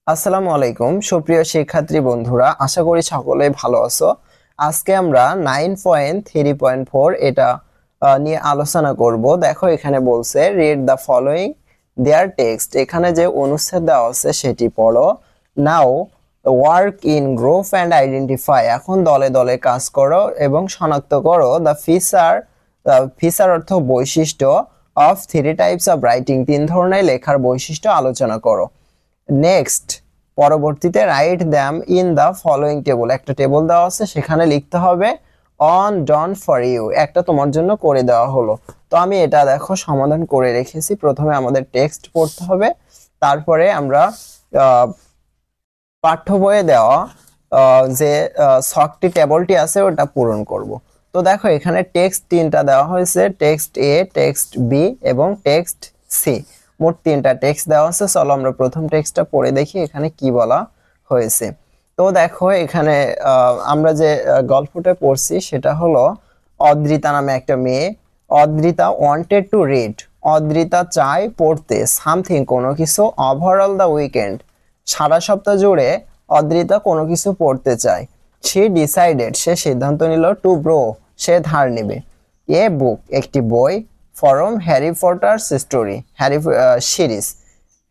আসসালামু আলাইকুম সুপ্রিয় শিক্ষার্থী বন্ধুরা, আশা করি সকলেই ভালো আছো। আজকে আমরা 9.3.4 এটা নিয়ে আলোচনা করব। দেখো এখানে বলছে read the following their text. এখানে যে অনুচ্ছেদ দেওয়া আছে সেটি পড়ো। Now work in group and identify. এখন দলে দলে কাজ করো এবং শনাক্ত করো দ্য ফিচার অর্থ বৈশিষ্ট্য of three types of writing. তিন ধরনের লেখার বৈশিষ্ট্য আলোচনা করো। নেক্সট পরবর্তীতে right them in the following table. একটা টেবল দেওয়া আছে, সেখানে লিখতে হবে অন ডন ফর ইউ, একটা তোমার জন্য করে দেওয়া হলো। তো আমি এটা দেখো সমাধান করে রেখেছি। প্রথমে আমাদের টেক্সট পড়তে হবে, তারপরে আমরা পাঠ্য বইয়ে দেওয়া যে ছকটি টেবলটি আছে ওটা পূরণ করব। তো দেখো এখানে টেক্সট তিনটা দেওয়া হয়েছে, টেক্সট এ, টেক্সট বি এবং টেক্সট সি। মোট তিনটা টেক্সট দেওয়া আছে। চলো আমরা প্রথম টেক্সটটা পড়ে দেখি এখানে কি বলা হয়েছে। তো দেখো এখানে আমরা যে গল্পটা পড়ছি সেটা হলো অদ্রিতা নামে একটা মেয়ে। Adrita wanted to read. Adrita চায় পড়তে সামথিং কোনো কিছু ওভারঅল দ্য উইকেন্ড। সারা সপ্তাহ জুড়ে অদ্রিতা কোনো কিছু পড়তে চায়। সে ডিসাইডেড, সে সিদ্ধান্ত নিল, টু ব্রো, সে ধার নেবে, এ বুক, একটি বই, from Harry Potter's story, series,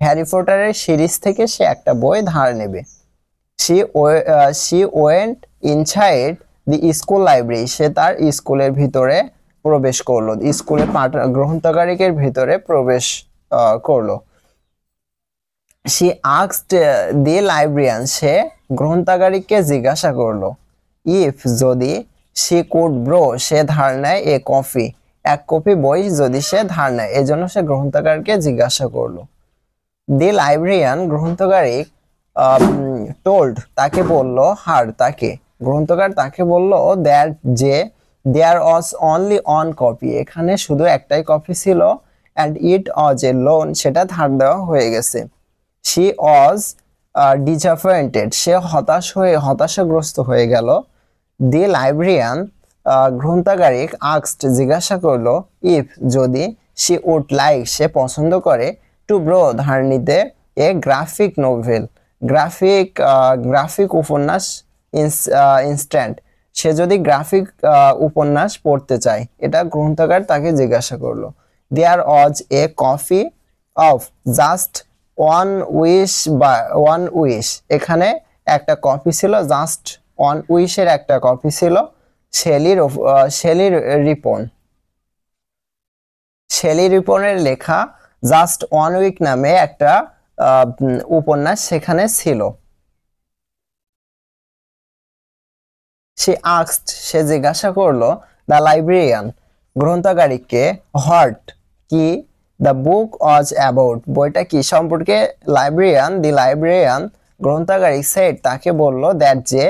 Harry পটারের সিরিজ থেকে সে একটা বই ধার নেবে। she went inside the school library, সে তার স্কুলের ভিতরে প্রবেশ করলো, স্কুলের গ্রন্থাগারিকের ভিতরে প্রবেশ করলো। she asked the librarian, সে গ্রন্থাগারিককে জিজ্ঞাসা করলো, if, যদি, she could borrow, সে ধার নেয়, a copy, এক কপি বই যদি সে ধার নেয়, এজন্য সে গ্রন্থাগারকে জিজ্ঞাসা করলো। দি লাইব্রেরিয়ান, গ্রন্থকারিক, টোল্ড, তাকে বলল, হার, তাকে, গ্রন্থকার তাকে বলল, দ্যাট, যে, দেয়ার ওয়াজ অনলি ওয়ান কপি, এখানে শুধু একটাই কপি ছিল, and it was A loan, সেটা ধার দেওয়া হয়ে গেছে। শি ওয়াজ ডিসঅ্যাপয়েন্টেড, সে হতাশাগ্রস্ত হয়ে গেল। দি লাইব্রেরিয়ান, গ্রন্থাগারিক, আস্কড, জিজ্ঞাসা করলো, ইফ, যদি, শি উড লাইক, সে পছন্দ করে, টু ব্রো, ধার নিতে, এ গ্রাফিক নোভেল, গ্রাফিক উপন্যাস, ইনস্ট্যান্ট, সে যদি গ্রাফিক উপন্যাস পড়তে চায়, এটা গ্রন্থাগার তাকে জিজ্ঞাসা করলো। There was a copy of just one wish, এখানে একটা কপি ছিল, জাস্ট ওয়ান উইশের একটা কপি ছিল, শেলি রিপনের লেখা জাস্ট ওয়ান উইক নামে একটা উপন্যাস সেখানে ছিল। সে জিজ্ঞাসা করলো, দ্য লাইব্রেরিয়ান, গ্রন্থাগারিককে, হোয়াট, কি, দ্য বুক ওয়াজ অ্যাবাউট, বইটা কি সম্পর্কে, দি লাইব্রেরিয়ান, গ্রন্থাগারিক, সেড, তাকে বলল, দ্যাট, যে,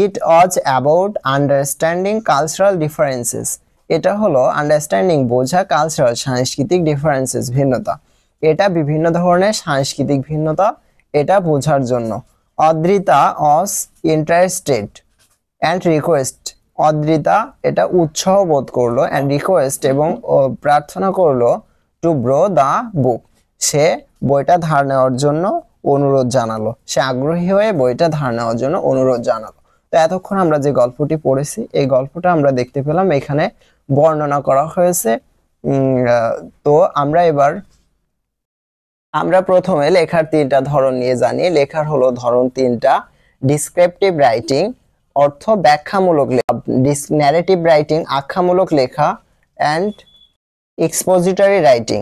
it was about understanding cultural differences, এটা হলো আন্ডারস্ট্যান্ডিং, বোঝা, কালচারাল, সাংস্কৃতিক, ডিফারেন্সেস, ভিন্নতা, এটা বিভিন্ন ধরনের সাংস্কৃতিক ভিন্নতা, এটা বোঝার জন্য। অদ্রিতা ওয়াজ ইন্টারেস্টেড অ্যান্ড রিকোয়েস্ট, অদ্রিতা এটা উৎসাহ বোধ করলো, অ্যান্ড রিকোয়েস্ট, এবং প্রার্থনা করলো, টু ব্রো দ্য বুক, সে বইটা ধার নেওয়ার জন্য অনুরোধ জানালো, সে আগ্রহী হয়ে বইটা ধার নেওয়ার জন্য অনুরোধ জানালো। তো এতক্ষণ আমরা যে গল্পটি পড়েছি এই গল্পটা আমরা দেখতে পেলাম এখানে বর্ণনা করা হয়েছে। তো আমরা প্রথমে লেখার তিনটা ধরন নিয়ে জানি। লেখার হলো ধরন তিনটা। ডিসক্রিপটিভ রাইটিং, অর্থ ব্যাখ্যামূলক লেখা, ন্যারেটিভ রাইটিং, আখ্যামূলক লেখা, অ্যান্ড এক্সপোজিটরি রাইটিং,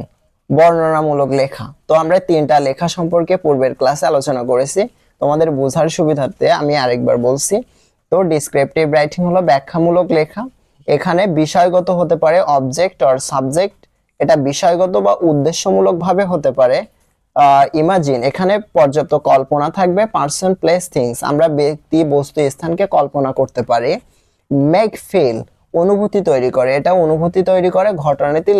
বর্ণনামূলক লেখা। তো আমরা তিনটা লেখা সম্পর্কে পূর্বের ক্লাসে আলোচনা করেছি, তোমাদের বোঝার সুবিধার্থে আমি আরেকবার বলছি। তো ডিসক্রিপটিভ রাইটিং হলো ব্যাখ্যামূলক লেখা। এখানে বিষয়গত হতে পারে, অবজেক্ট অর সাবজেক্ট, এটা বিষয়গত বা উদ্দেশ্যমূলক ভাবে হতে পারে। ইমাজিন, এখানে পর্যাপ্ত কল্পনা থাকবে। পারসন, প্লেস, থিংস, আমরা ব্যক্তি, বস্তু, স্থানকে কল্পনা করতে পারি। মেক ফিল, অনুভূতি তৈরি করে, এটা অনুভূতি তৈরি করে ঘটনাটি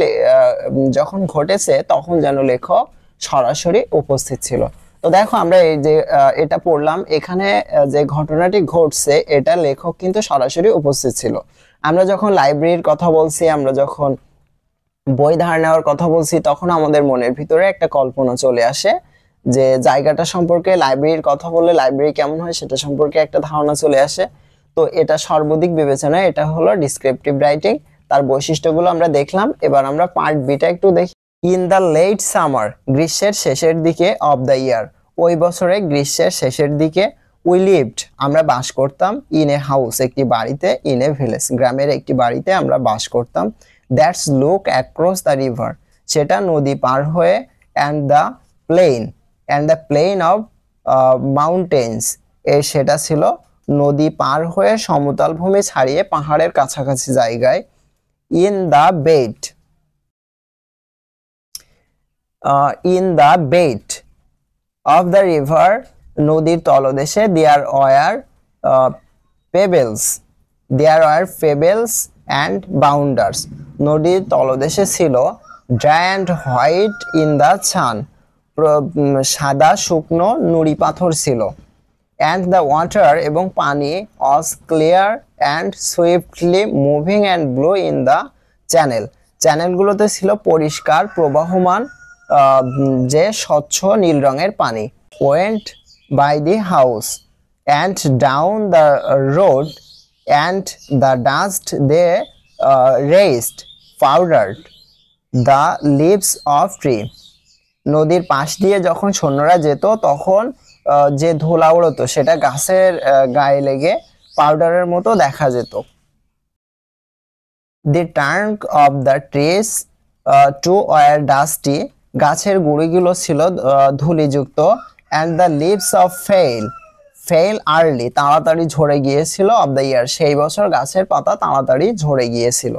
যখন ঘটেছে তখন যেন লেখক সরাসরি উপস্থিত ছিল। তো দেখো আমরা এই যে এটা পড়লাম, এখানে যে ঘটনাটি ঘটছে এটা লেখক কিন্তু সরাসরি উপস্থিত ছিল। আমরা যখন লাইব্রেরির কথা বলছি, আমরা যখন বই ধার নেওয়ার কথা বলছি, তখন আমাদের মনের ভিতরে একটা কল্পনা চলে আসে যে জায়গাটা সম্পর্কে, লাইব্রেরির কথা বললে লাইব্রেরি কেমন হয় সেটা সম্পর্কে একটা ধারণা চলে আসে। তো এটা সর্বাধিক বিবেচনায় এটা হলো ডিসক্রিপটিভ রাইটিং। তার বৈশিষ্ট্যগুলো আমরা দেখলাম। এবার আমরা পার্ট বিটা একটু দেখি। ইন দ্য লেট সামার, গ্রীষ্মের শেষের দিকে, অফ দ্য ইয়ার, ওই বছরে গ্রীষ্মের শেষের দিকে, উই লিভড, আমরা বাস করতাম, ইন এ হাউস, একটি বাড়িতে, ইন এ ভিলেজ, গ্রামের একটি বাড়িতে আমরা বাস করতাম, that's look across the river, সেটা নদী পার হয়ে, and the plain of mountains, সেটা ছিল নদী পার হয়ে সমতল ভূমি ছাড়িয়ে পাহাড়ের কাছাকাছি জায়গায়, in the bed of the river, নদীর তলদেশে, দেয়ার ওয়ার পেবেলস অ্যান্ড বাউন্ডার্স, নদীর তলদেশে ছিল, dry and white in the sun, সাদা শুকনো নুড়ি পাথর ছিল, অ্যান্ড দ্য ওয়াটার, এবং পানি, was clear and swiftly moving and blue in the চ্যানেলগুলোতে ছিল পরিষ্কার প্রবাহমান যে স্বচ্ছ নীল রঙের পানি, went by the house and down the road and the dust they raised powdered the leaves of tree, নদীর পাশ দিয়ে যখন সৈন্যরা যেত তখন যে ধুলা উড়তো সেটা গাছের গায়ে লেগে পাউডারের মতো দেখা যেত। The trunk of the trees to were dusty, গাছের গুঁড়িগুলো ছিল ধূলিযুক্ত, and the leaves of fell early, তাড়াতাড়ি ঝরে গিয়েছিল, অফ দ্য ইয়ার, সেই বছর গাছের পাতা তাড়াতাড়ি ঝরে গিয়েছিল।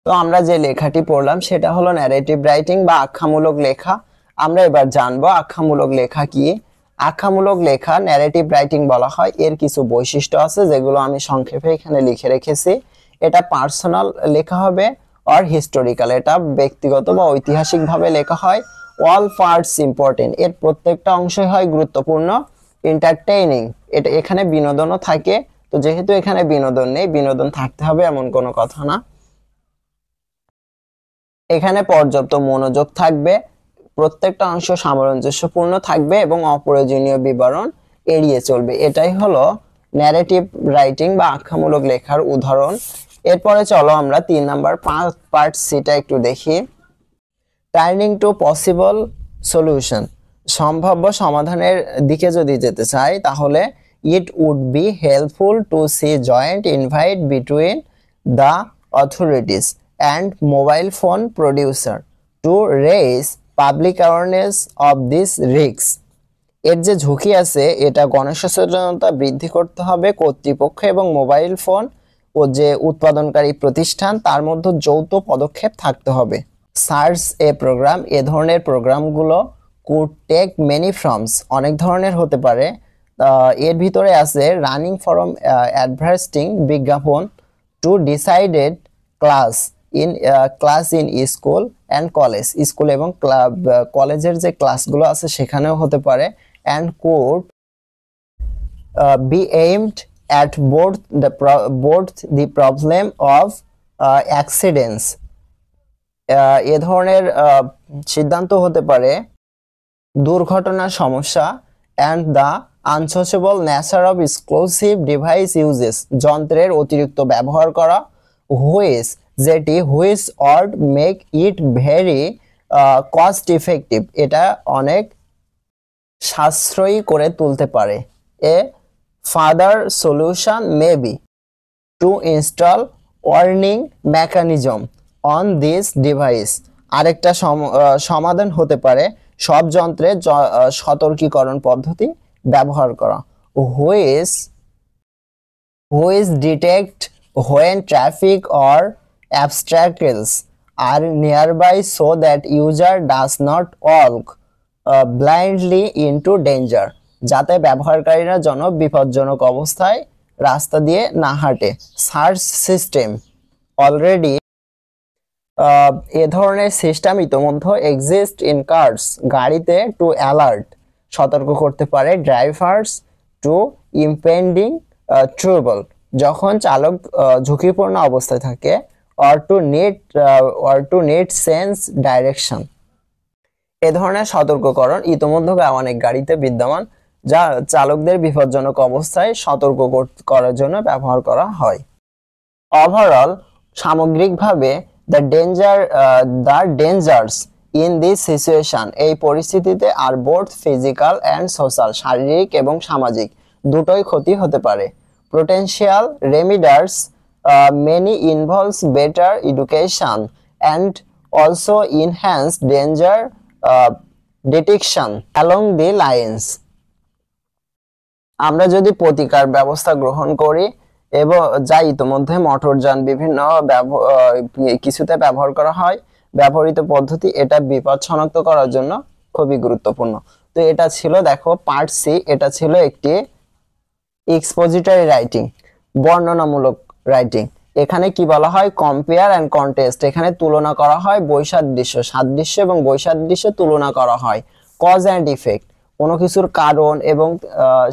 তো আমরা যে লেখাটি পড়লাম সেটা হলো ন্যারেটিভ রাইটিং বা আখ্যামূলক লেখা। আমরা এবার জানবো আখ্যামূলক লেখা কি। আখ্যামূলক লেখা ন্যারেটিভ রাইটিং বলা হয়। এর কিছু বৈশিষ্ট্য আছে যেগুলো আমি সংক্ষেপে এখানে লিখে রেখেছি। এটা পার্সোনাল লেখা হবে আর হিস্টোরিক্যাল, এটা ব্যক্তিগত বা ঐতিহাসিকভাবে লেখা হয়। অল পার্টস ইম্পর্টেন্ট, এর প্রত্যেকটা অংশই হয় গুরুত্বপূর্ণ। এন্টারটেইনিং, এটা এখানে বিনোদনও থাকে। তো যেহেতু এখানে বিনোদন নেই, বিনোদন থাকতে হবে এমন কোনো কথা না। এখানে পর্যাপ্ত মনোযোগ থাকবে, প্রত্যেকটা অংশ সামঞ্জস্যপূর্ণ থাকবে এবং অপ্রয়োজনীয় বিবরণ এড়িয়ে চলবে। এটাই হলো ন্যারেটিভ রাইটিং বা আখ্যামূলক লেখার উদাহরণ। এরপরে চলো আমরা 3 নাম্বার পার্ট সিটা একটু দেখি। টার্নিং টু পসিবল সলিউশন, সম্ভাব্য সমাধানের দিকে যদি যেতে চাই তাহলে it would be helpful to see joint invite between the authorities and mobile phone producer to raise public awareness of this risk. এর যে ঝুঁকি আছে এটা গণসচেতনতা বৃদ্ধি করতে হবে কর্তৃপক্ষ এবং মোবাইল ফোন ও যে উৎপাদনকারী প্রতিষ্ঠান তার মধ্যে যৌথ পদক্ষেপ থাকতে হবে। সার্চ এ প্রোগ্রাম, এ ধরনের প্রোগ্রামগুলো কুড টেক মেনি ফর্মস, অনেক ধরনের হতে পারে। এর ভিতরে আছে রানিং ফরম অ্যাডভার্টিং, বিজ্ঞাপন, to decided class in school and college, school এবং কলেজের যে ক্লাসগুলো আছে সেখানেও হতে পারে। And could be aimed at both the problem of accidents, এ ধরনের সিদ্ধান্ত হতে পারে দুর্ঘটনার সমস্যা, and the unsociable nature of exclusive device uses, যন্ত্রের অতিরিক্ত ব্যবহার করা, হুইচ যেটি, which would make it very cost effective, এটা অনেক সাশ্রয়ী করে তুলতে পারে। A further solution may be two install warning mechanism on this device, আরেকটা সমাধান হতে পারে সব যন্ত্রে সতর্কীকরণ পদ্ধতি ব্যবহার করা। Which detect when traffic or obstacles are nearby so that user does not walk blindly into danger, যাতে ব্যবহারকারীরা যেন বিপজ্জনক অবস্থায় রাস্তা দিয়ে না হাঁটে। সার্চ সিস্টেম অলরেডি, এ ধরনের সিস্টেম ইতোমধ্যে এক্সিস্ট ইন কার্স, গাড়িতে, টু অ্যালার্ট, সতর্ক করতে পারে, ড্রাইভার্স টু ইম্পেন্ডিং ট্রাবল, যখন চালক ঝুঁকিপূর্ণ অবস্থায় থাকে, or to need sense direction. এ ধরনের সতর্ককরণ ইতোমধ্যে অনেক গাড়িতে বিদ্যমান, যা চালকদের বিপজ্জনক অবস্থায় সতর্ক করার জন্য ব্যবহার করা হয়। ওভারঅল, সামগ্রিকভাবে the dangers in this situation, এই পরিস্থিতিতে are both physical and social, শারীরিক এবং সামাজিক দুটোই ক্ষতি হতে পারে। Potential remedies many involves better education and also enhance danger detection along the lines. আমরা যদি প্রতিকার ব্যবস্থা গ্রহণ করি এবং যা ইতিমধ্যে মোটরযান বিভিন্ন কিছুতে ব্যবহার করা হয়, ব্যবহৃত পদ্ধতি, এটা বিপদ শনাক্ত করার জন্য খুবই গুরুত্বপূর্ণ। তো এটা ছিল, দেখো পার্ট সি, এটা ছিল একটি এক্সপোজিটরি রাইটিং, বর্ণনামূলক রাইটিং। এখানে কি বলা হয়, কম্পেয়ার অ্যান্ড কন্টেস্ট, এখানে তুলনা করা হয় বৈসাদৃশ্য, সাদৃশ্য এবং বৈসাদৃশ্য তুলনা করা হয়। কজ অ্যান্ড ইফেক্ট, কোনো কিছুর কারণ এবং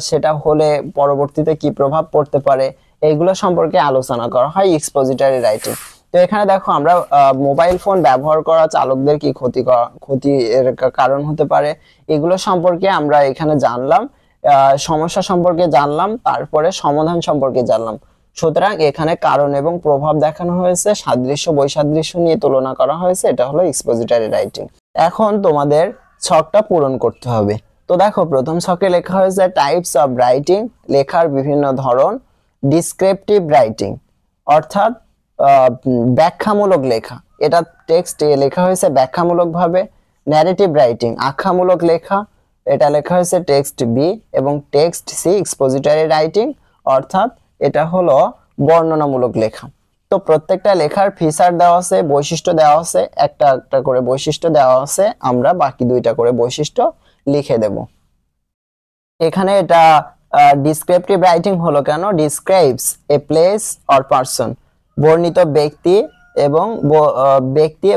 সেটা হলে পরবর্তীতে কি প্রভাব পড়তে পারে, এইগুলো সম্পর্কে আলোচনা করা হয় এক্সপোজিটরি রাইটিং। তো এখানে দেখো আমরা মোবাইল ফোন ব্যবহার করা চালকদের কি ক্ষতি এর কারণ হতে পারে, এগুলো সম্পর্কে আমরা এখানে জানলাম, সমস্যা সম্পর্কে জানলাম, তারপরে সমাধান সম্পর্কে জানলাম। সুতরাং এখানে কারণ এবং প্রভাব দেখানো হয়েছে, সাদৃশ্য বৈসাদৃশ্য নিয়ে তুলনা করা হয়েছে, এটা হলো এক্সপোজিটরি রাইটিং। এখন তোমাদের ছকটা পূরণ করতে হবে। তো দেখো প্রথম ছকে লেখা হয়েছে টাইপস অফ রাইটিং, লেখার বিভিন্ন ধরন। ডিসক্রিপটিভ রাইটিং অর্থাৎ ব্যাখ্যামূলক লেখা, এটা টেক্সট এ লেখা হয়েছে ব্যাখ্যামূলক ভাবে। ন্যারেটিভ রাইটিং আখ্যামূলক লেখা, এটা লেখা হয়েছে টেক্সট বি। এবং টেক্সট সি এক্সপোজিটরি রাইটিং, অর্থাৎ এটা হলো বর্ণনামূলক লেখা। তো প্রত্যেকটা লেখার ফিচার দেওয়া আছে, বৈশিষ্ট্য দেওয়া আছে, একটা একটা করে বৈশিষ্ট্য দেওয়া আছে, আমরা বাকি দুইটা করে বৈশিষ্ট্য লিখে দেব। এখানে এটা ডিসক্রিপটিভ রাইটিং হলো কেন, describes a place or person, বর্ণিত ব্যক্তি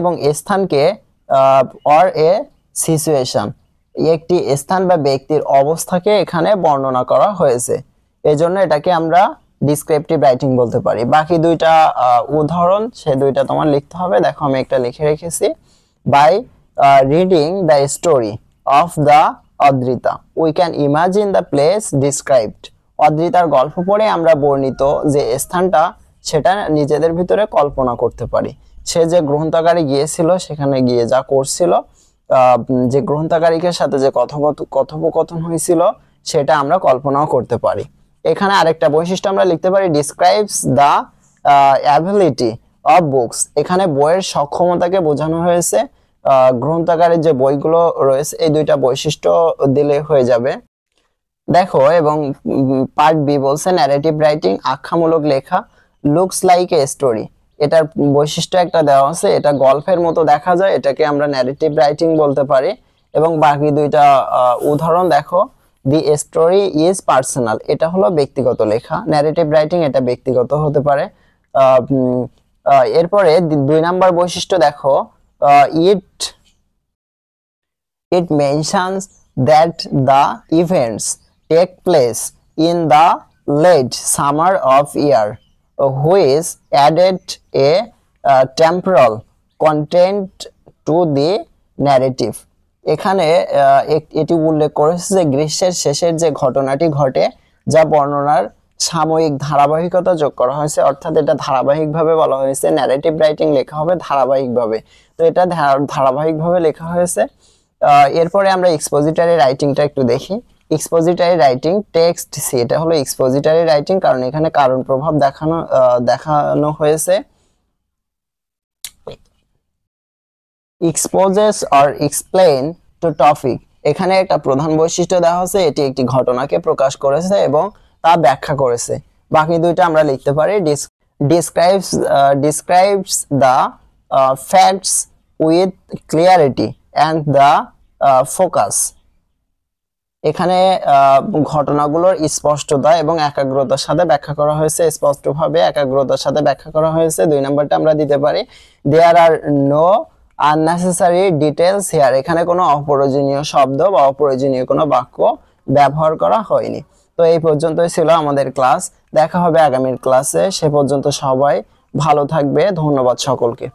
এবং স্থানকে, অর এ সিচুয়েশন, একটি স্থান বা ব্যক্তির অবস্থাকে এখানে বর্ণনা করা হয়েছে, এজন্য এটাকে আমরা ডিসক্রিপটিভ রাইটিং বলতে পারি। বাকি দুইটা উদাহরণ, সে দুইটা তোমার লিখতে হবে। দেখো আমি একটা লিখে রেখেছি, by reading the story of the Adrita we can imagine the place described, অদ্রিতার গল্প পড়ে আমরা বর্ণিত যে স্থানটা সেটা নিজেদের ভিতরে কল্পনা করতে পারি। সে যে গ্রন্থাগারে গিয়েছিল, সেখানে গিয়ে যা করছিল, যে গ্রন্থাগারিকের সাথে যে কথোপকথন হয়েছিল, সেটা আমরা কল্পনাও করতে পারি। এখানে আরেকটা বৈশিষ্ট্য আমরা লিখতে পারি, describes the ability of books, এখানে বইয়ের সক্ষমতাকে বোঝানো হয়েছে। গ্রন্থাগারের যে বইগুলো রয়েছে, এই দুইটা বৈশিষ্ট্য দিলে হয়ে যাবে। দেখো, এবং পার্ট বি বলছে ন্যারেটিভ রাইটিং আখ্যামূলক লেখা, লুকস লাইক এ স্টোরি, এটার বৈশিষ্ট্য একটা দেওয়া আছে, এটা গল্পের মতো দেখা যায়, এটাকে আমরা ন্যারেটিভ রাইটিং বলতে পারি। এবং বাকি দুইটা উদাহরণ দেখো, দি স্টোরি ইজ পার্সোনাল, এটা হলো ব্যক্তিগত লেখা, ন্যারেটিভ রাইটিং এটা ব্যক্তিগত হতে পারে। এরপরে 2 নাম্বার বৈশিষ্ট্য দেখো, it mentions that the events take place in the late summer of year, which added a temporal content to the narrative. এখানে এটি উল্লেখ করেছে যে গ্রীষ্মের শেষের যে ঘটনাটি ঘটে, যা বর্ণনার সাময়িক ধারাবাহিকতা যোগ করা হয়েছে, অর্থাৎ এটা ধারাবাহিকভাবে বলা হয়েছে। ন্যারেটিভ রাইটিং লেখা হবে ধারাবাহিকভাবে, তো এটা ধারাবাহিকভাবে লেখা হয়েছে। এরপরে আমরা এক্সপোজিটরি রাইটিংটা একটু দেখি। এক্সপোজিটরি রাইটিং টেক্সট সি, এটা হলো এক্সপোজিটরি রাইটিং, কারণ এখানে কারণ প্রভাব দেখানো হয়েছে। Exposes or explain to topic, এখানে একটা প্রধান বৈশিষ্ট্য দেওয়া হয়েছে, এটি একটি ঘটনাকে প্রকাশ করেছে এবং তা ব্যাখ্যা করেছে। বাকি দুইটা আমরা লিখতে পারি, describes the facts with clarity and the focus, এখানে ঘটনাগুলোর স্পষ্টতা এবং একাগ্রতার সাথে ব্যাখ্যা করা হয়েছে, স্পষ্টভাবে একাগ্রতার সাথে ব্যাখ্যা করা হয়েছে। 2 নাম্বারটা আমরা দিতে পারি, দেয়ার আর নো আননেসেসারি ডিটেলস হিয়ার, এখানে কোনো অপ্রয়োজনীয় শব্দ বা অপ্রয়োজনীয় কোনো বাক্য ব্যবহার করা হয়নি। তো এই পর্যন্তই ছিল আমাদের ক্লাস, দেখা হবে আগামীর ক্লাসে। সে পর্যন্ত সবাই ভালো থাকবে, ধন্যবাদ সকলকে।